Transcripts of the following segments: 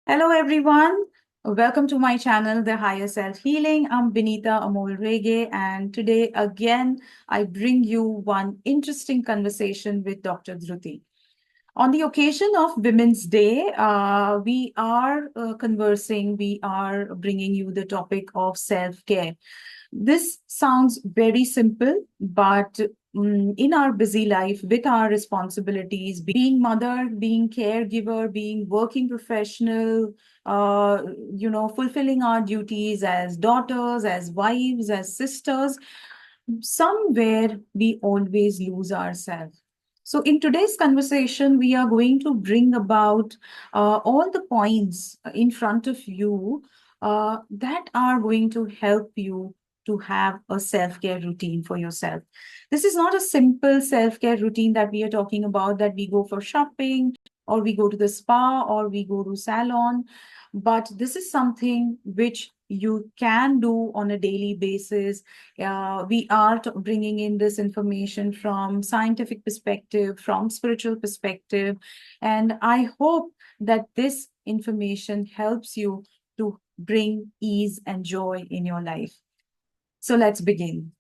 Hello, everyone. Welcome to my channel, The Higher Self Healing. I'm Binita Amol Rege, and today again, I bring you one interesting conversation with Dr. Dhruti. On the occasion of Women's Day, we are conversing, we are bringing you the topic of self care. This sounds very simple, but in our busy life, with our responsibilities, being mother, being caregiver, being working professional, fulfilling our duties as daughters, as wives, as sisters, somewhere we always lose ourselves. So, in today's conversation, we are going to bring about all the points in front of you that are going to help you to have a self care routine for yourself. This is not a simple self care routine that we are talking about, that we go for shopping or we go to the spa or we go to salon, but this is something which you can do on a daily basis. We are bringing in this information from scientific perspective, from spiritual perspective, and I hope that this information helps you to bring ease and joy in your life. So let's begin.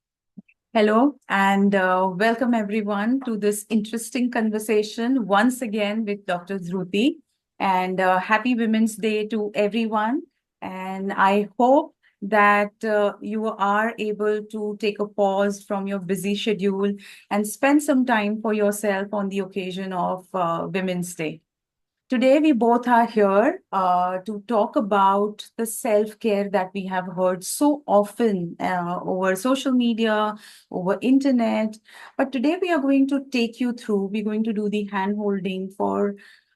Hello, and welcome everyone to this interesting conversation once again with Dr. Dhruti. And happy Women's Day to everyone. And I hope that you are able to take a pause from your busy schedule and spend some time for yourself on the occasion of Women's Day. Today, we both are here to talk about the self care that we have heard so often over social media, over internet. But today, we are going to take you through, we're going to do the hand holding for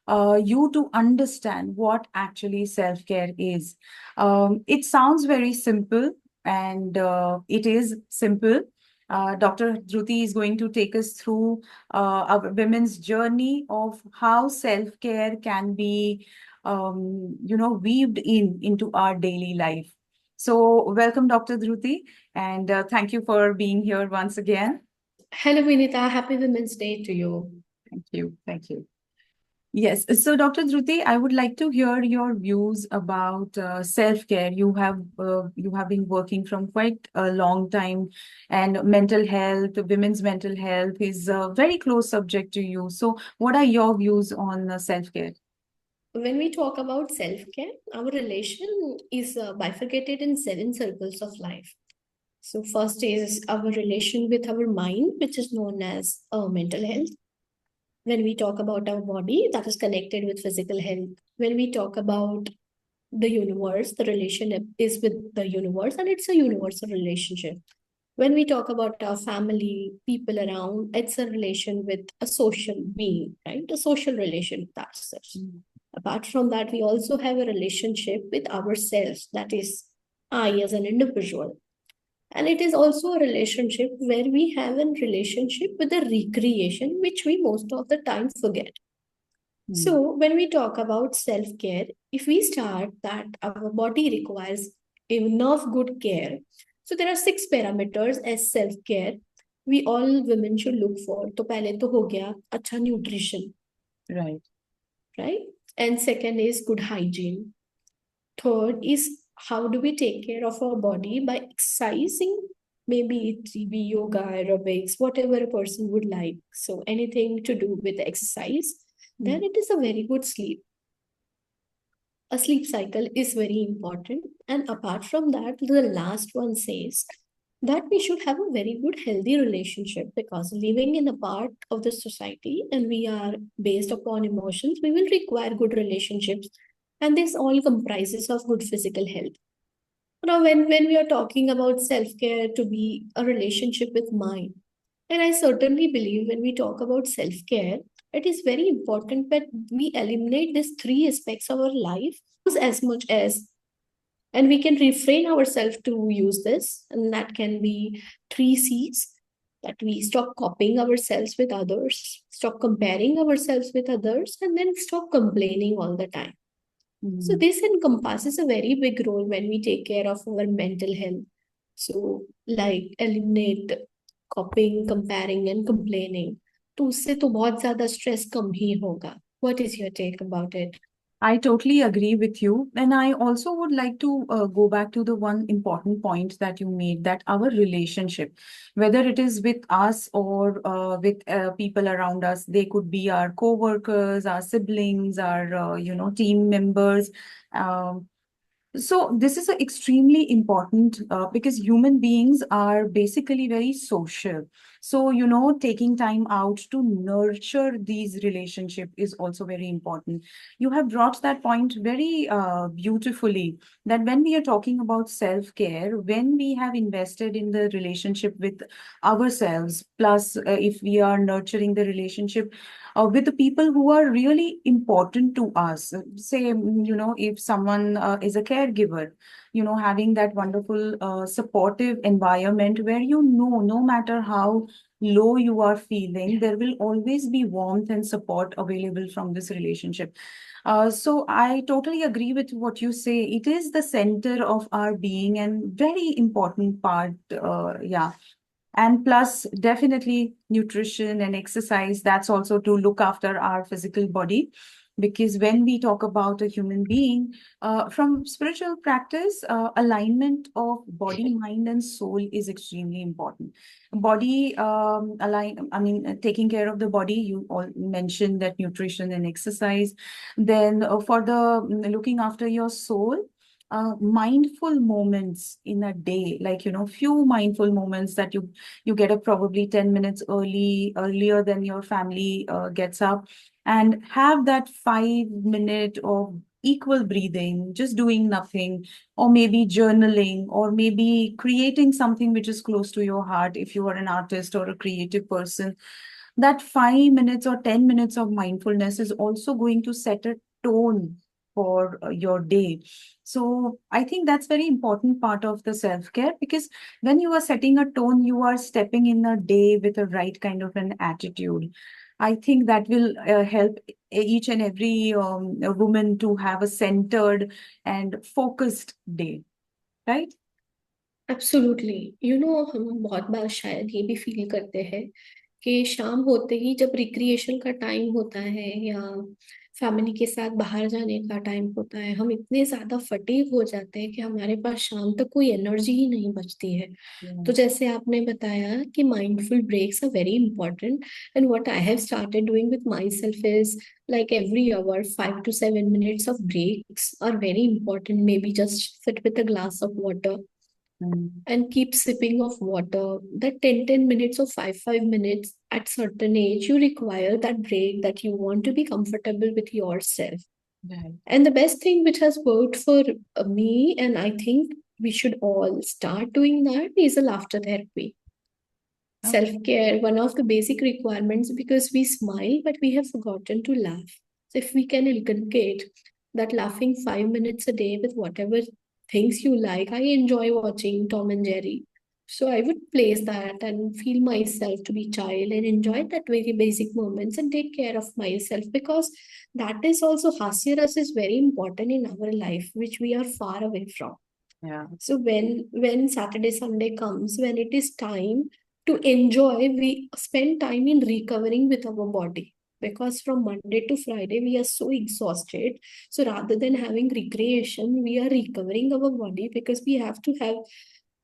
you to understand what actually self care is. It sounds very simple, and it is simple. Dr. Dhruti is going to take us through our women's journey of how self-care can be, weaved into our daily life. So, welcome, Dr. Dhruti, and thank you for being here once again. Hello, Vinita. Happy Women's Day to you. Thank you. Thank you. Yes. So, Dr. Dhruti, I would like to hear your views about self-care. You have been working from quite a long time, and mental health, women's mental health is a very close subject to you. So, what are your views on self-care? When we talk about self care, our relation is bifurcated in seven circles of life. So, first is our relation with our mind, which is known as mental health. When we talk about our body, that is connected with physical health. When we talk about the universe, the relation is with the universe, and it's a universal relationship. When we talk about our family, people around, it's a relation with a social being, right? A social relation, that's it. Apart from that, we also have a relationship with ourselves, that is, I as an individual. And it is also a relationship where we have a relationship with the recreation, which we most of the time forget. So, when we talk about self care, if we start that our body requires enough good care, so there are six parameters as self care we all women should look for. तो पहले तो हो गया अच्छा nutrition, Right. right? And second is good hygiene. Third is how do we take care of our body by exercising, maybe it be yoga, aerobics, whatever a person would like. So anything to do with exercise. Then it is a very good sleep. A sleep cycle is very important. And apart from that, the last one says that we should have a very good healthy relationship, because living in a part of the society and we are based upon emotions, we will require good relationships, and this all comprises of good physical health. Now when we are talking about self-care to be a relationship with mind, and I certainly believe when we talk about self-care, it is very important that we eliminate these three aspects of our life as much as, and we can refrain ourselves to use this, and that can be three C's, that we stop copying ourselves with others, stop comparing ourselves with others, and then stop complaining all the time. So this encompasses a very big role when we take care of our mental health. So like eliminate copying, comparing and complaining. तो उससे तो बहुत ज्यादा stress कम ही होगा. What is your take about it? I totally agree with you. And I also would like to go back to the one important point that you made, that our relationship, whether it is with us or with people around us, they could be our co-workers, our siblings, our, team members. Um, so this is a extremely important because human beings are basically very social. So, taking time out to nurture these relationship is also very important. You have brought that point very beautifully, that when we are talking about self-care, when we have invested in the relationship with ourselves, plus if we are nurturing the relationship with the people who are really important to us. Say, if someone is a caregiver, having that wonderful supportive environment where no matter how low you are feeling, there will always be warmth and support available from this relationship. So I totally agree with what you say. It is the center of our being and very important part. Yeah, and plus, definitely nutrition and exercise, that's also to look after our physical body. Because when we talk about a human being, from spiritual practice, alignment of body, mind, and soul is extremely important. Body, taking care of the body, you all mentioned that nutrition and exercise. Then, for the looking after your soul, mindful moments in a day, like few mindful moments that you get up probably 10 minutes earlier than your family gets up, and have that 5 minute of equal breathing, just doing nothing, or maybe journaling, or maybe creating something which is close to your heart if you are an artist or a creative person. That 5 minutes or 10 minutes of mindfulness is also going to set a tone for your day. So I think that's very important part of the self-care, because when you are setting a tone, you are stepping in a day with a right kind of an attitude. I think that will help each and every woman to have a centered and focused day, right? Absolutely हम बहुत बार शायद ये भी feel करते हैं कि शाम होते ही जब रिक्रिएशन का टाइम होता है या फैमिली के साथ बाहर जाने का टाइम होता है, हम इतने ज्यादा फटीग हो जाते हैं कि हमारे पास शाम तक कोई एनर्जी ही नहीं बचती है। तो Yeah. जैसे आपने बताया कि mindful breaks are very important, and what I have started doing with myself is like every hour 5 to 7 minutes of breaks are very important. Maybe just sit with a glass of water Mm. and keep sipping of water. That 10 minutes or 5 minutes at certain age, you require that break, that you want to be comfortable with yourself. Right. And the best thing which has worked for me, and I think we should all start doing that, is a laughter therapy. Okay. Self care, one of the basic requirements, because we smile, but we have forgotten to laugh. So, if we can inculcate that laughing 5 minutes a day with whatever things you like, I enjoy watching Tom and Jerry. So, I would place that and feel myself to be child and enjoy that very basic moments and take care of myself, because that is also Hasyaras is very important in our life, which we are far away from. Yeah. So when Saturday, Sunday comes, when it is time to enjoy, we spend time in recovering with our body. Because from Monday to Friday, we are so exhausted. So rather than having recreation, we are recovering our body because we have to have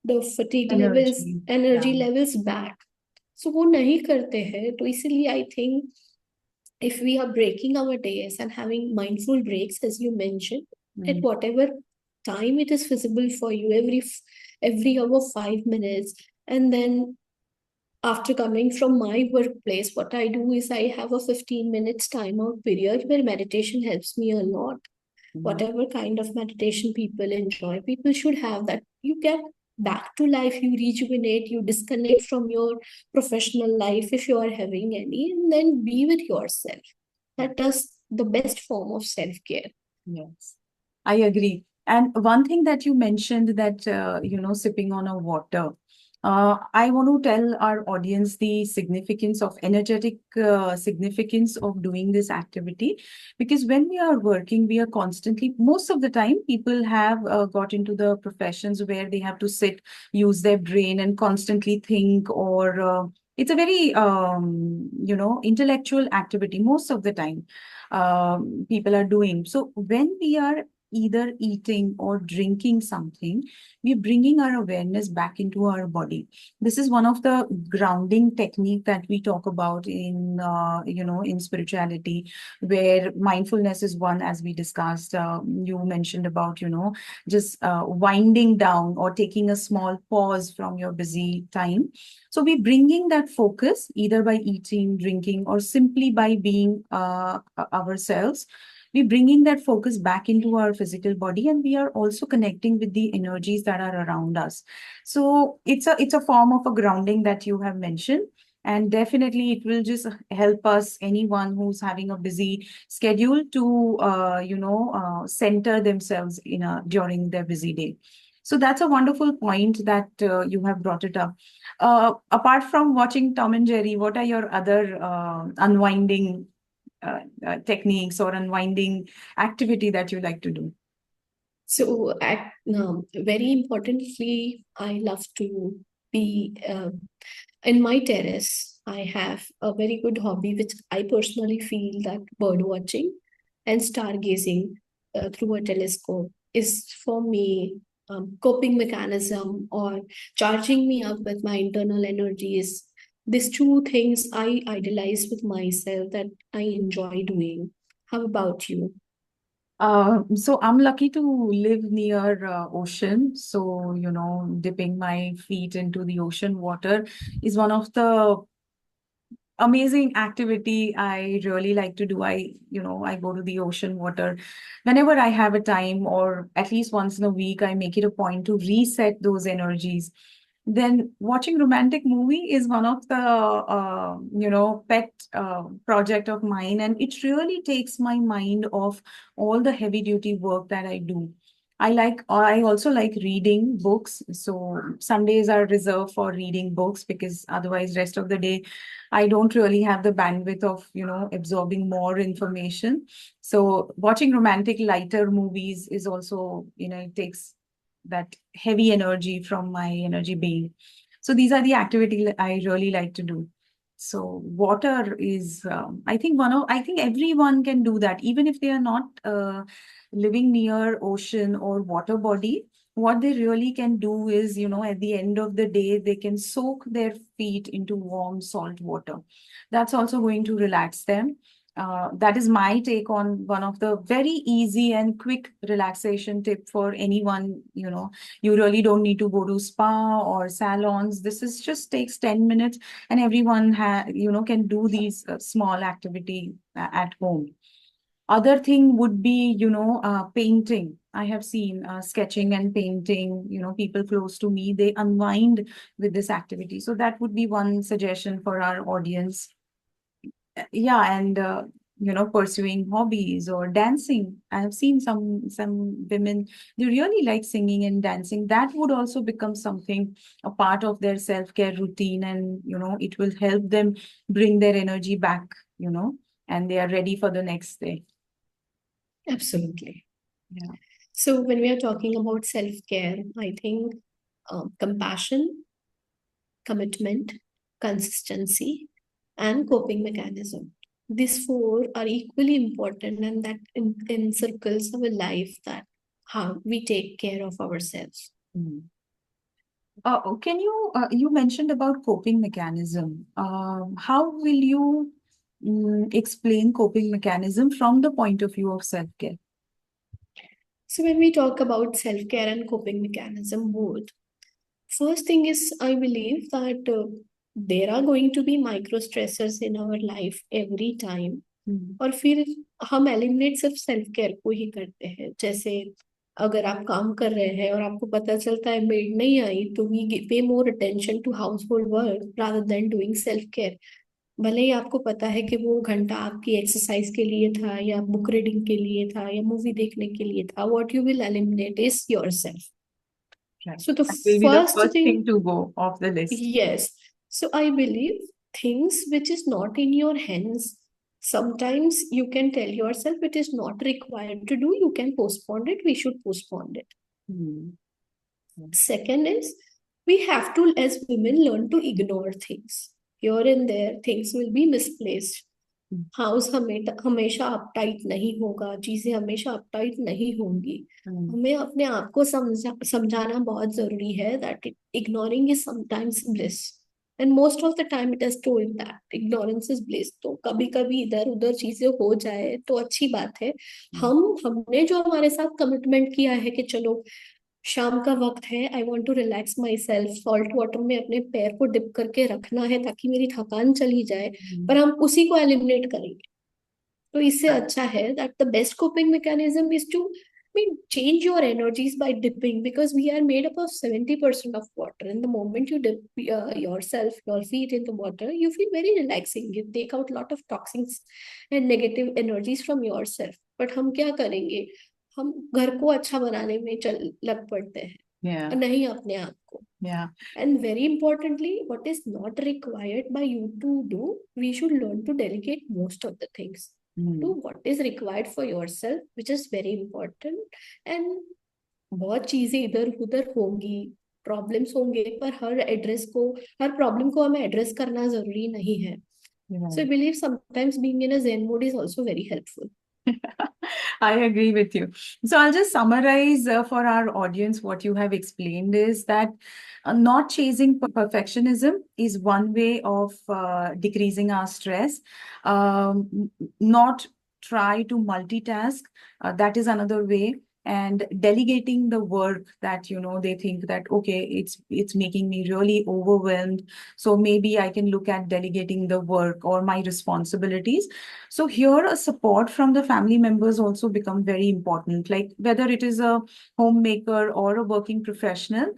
the fatigue levels, Energy. energy Yeah. levels back. So वो नहीं करते हैं, तो इसीलिए I think if we are breaking our days and having mindful breaks, as you mentioned, at Mm. whatever time it is feasible for you, every hour 5 minutes, and then after coming from my workplace, what I do is I have a 15 minutes timeout period where meditation helps me a lot. Mm. Whatever kind of meditation people enjoy, people should have that. You get back to life, you rejuvenate, you disconnect from your professional life if you are having any, and then be with yourself. That is the best form of self-care. Yes, I agree. And one thing that you mentioned, that, sipping on a water. I want to tell our audience the significance of energetic significance of doing this activity, because when we are working, we are constantly, most of the time, people have got into the professions where they have to sit, use their brain, and constantly think, or It's a very intellectual activity most of the time people are doing. So when we are either eating or drinking something, we're bringing our awareness back into our body. This is one of the grounding technique that we talk about in in spirituality, where mindfulness is one, as we discussed. You mentioned about just winding down or taking a small pause from your busy time. So we're bringing that focus either by eating, drinking, or simply by being ourselves. We're bringing that focus back into our physical body, and we are also connecting with the energies that are around us. So it's a form of a grounding that you have mentioned. And definitely, it will just help us, anyone who's having a busy schedule, to center themselves during their busy day. So that's a wonderful point that you have brought it up. Apart from watching Tom and Jerry, what are your other unwinding techniques or unwinding activity that you like to do? So, very importantly, I love to be in my terrace. I have a very good hobby, which I personally feel that bird watching and stargazing through a telescope is for me coping mechanism or charging me up with my internal energies. These two things I idolize with myself that I enjoy doing. How about you? So I'm lucky to live near ocean. So, dipping my feet into the ocean water is one of the amazing activity I really like to do. I go to the ocean water whenever I have a time, or at least once in a week. I make it a point to reset those energies. Then watching romantic movie is one of the pet project of mine, and it really takes my mind off all the heavy duty work that I do. I also like reading books. So Sundays are reserved for reading books, because otherwise rest of the day I don't really have the bandwidth of, absorbing more information. So watching romantic lighter movies is also, it takes that heavy energy from my energy being. So these are the activities I really like to do. So water is, I think everyone can do that, even if they are not living near ocean or water body. What they really can do is, at the end of the day, they can soak their feet into warm salt water. That's also going to relax them. That is my take on one of the very easy and quick relaxation tip for anyone. You really don't need to go to spa or salons. This is just takes 10 minutes, and everyone can do these small activity at home. Other thing would be, painting. I have seen sketching and painting, people close to me, they unwind with this activity. So that would be one suggestion for our audience. Yeah, and pursuing hobbies or dancing. I have seen some women, they really like singing and dancing. That would also become something, a part of their self-care routine, and it will help them bring their energy back, and they are ready for the next day. Absolutely. Yeah. So, when we are talking about self care, I think compassion, commitment, consistency, and coping mechanism. These four are equally important, and that encircles our life, that how we take care of ourselves. Mm. Can you mentioned about coping mechanism. How will you explain coping mechanism from the point of view of self-care? So, when we talk about self care and coping mechanism, both, first thing is I believe that there are going to be micro stressors in our life every time. Mm. और फिर हम eliminate सिर्फ self care को ही करते हैं। जैसे अगर आप काम कर रहे हैं और आपको पता चलता है मेड नहीं आई, तो we pay more attention to household work rather than doing self care. भले ही आपको पता है कि वो घंटा आपकी एक्सरसाइज के लिए था या बुक रीडिंग के लिए था या मूवी देखने के लिए था, what you will eliminate is your self. Right. So the That will be the first first thing, thing to go off the list. yes. So I believe things which is not in your hands, sometimes you can tell yourself it is not required to do. You can postpone it. We should postpone it. Mm. Second is we have to, as women, learn to ignore things. here and there things will be misplaced. House हमेशा uptight नहीं होगा, चीजें हमेशा uptight नहीं होंगी। हमें अपने आप को समझाना बहुत जरूरी है that ignoring is sometimes bliss, and most of the time it is told that ignorance is bliss. तो कभी कभी इधर उधर चीजें हो जाए तो अच्छी बात है। हमने जो हमारे साथ कमिटमेंट किया है कि चलो शाम का वक्त है, I want to relax myself, salt water में अपने पैर को डिप करके रखना है ताकि मेरी थकान चली जाए, पर हम उसी को एलिमिनेट करेंगे। तो इससे अच्छा है that the best coping mechanism is to change your energies by dipping, because we are made up of 70% of water, and the moment you dip yourself, your feet in the water, you feel very relaxing, you take out a lot of toxins and negative energies from yourself. but हम क्या करेंगे, हम घर को अच्छा बनाने में चल लग पड़ते हैं, Yeah. नहीं अपने आप को। Yeah. And very importantly, what is not required by you to do, we should learn to delegate most of the things. Do what is required for yourself, which is very important. And बहुत चीजें इधर उधर होंगी, problems होंगे, पर हर problem को हमें address करना जरूरी नहीं है। So I believe sometimes being in a Zen mode is also very helpful. I agree with you. So I'll just summarize for our audience what you have explained is that not chasing perfectionism is one way of decreasing our stress. Not try to multitask, that is another way. And delegating the work that they think that okay, it's making me really overwhelmed, so maybe I can look at delegating the work or my responsibilities. So here a support from the family members also become very important, like whether it is a homemaker or a working professional.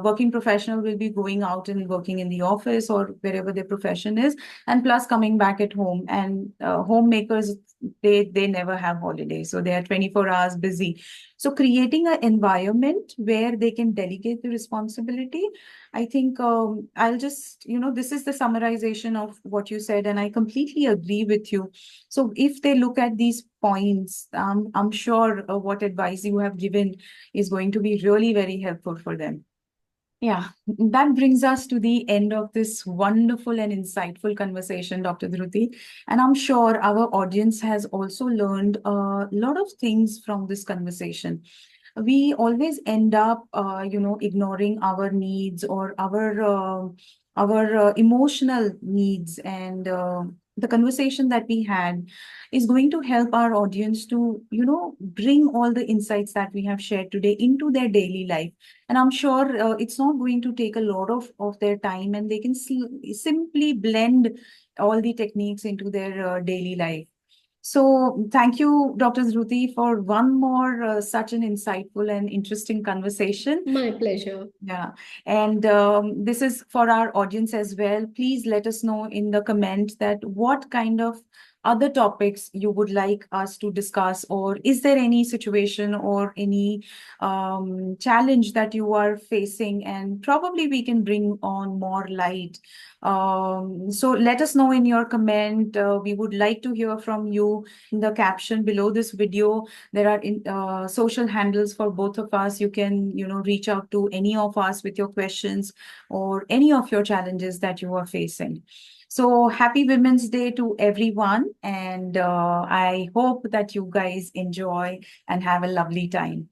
Working professional will be going out and working in the office or wherever their profession is, and plus coming back at home. And homemakers, they never have holidays, so they are 24 hours busy. So creating an environment where they can delegate the responsibility, I think I'll just, this is the summarization of what you said, and I completely agree with you. So if they look at these points, I'm sure what advice you have given is going to be really very helpful for them. Yeah, that brings us to the end of this wonderful and insightful conversation, Dr. Dhruti. And I'm sure our audience has also learned a lot of things from this conversation. We always end up, ignoring our needs or our emotional needs, and the conversation that we had is going to help our audience to, bring all the insights that we have shared today into their daily life. And I'm sure it's not going to take a lot of their time, and they can simply blend all the techniques into their daily life. So thank you, Dr. Dhruti, for one more such an insightful and interesting conversation. My pleasure. Yeah. And this is for our audience as well. Please let us know in the comment that what kind of other topics you would like us to discuss, or is there any situation or any challenge that you are facing, and probably we can bring on more light. So let us know in your comment. We would like to hear from you. In the caption below this video, there are social handles for both of us. You can, reach out to any of us with your questions or any of your challenges that you are facing. So happy Women's Day to everyone. And I hope that you guys enjoy and have a lovely time.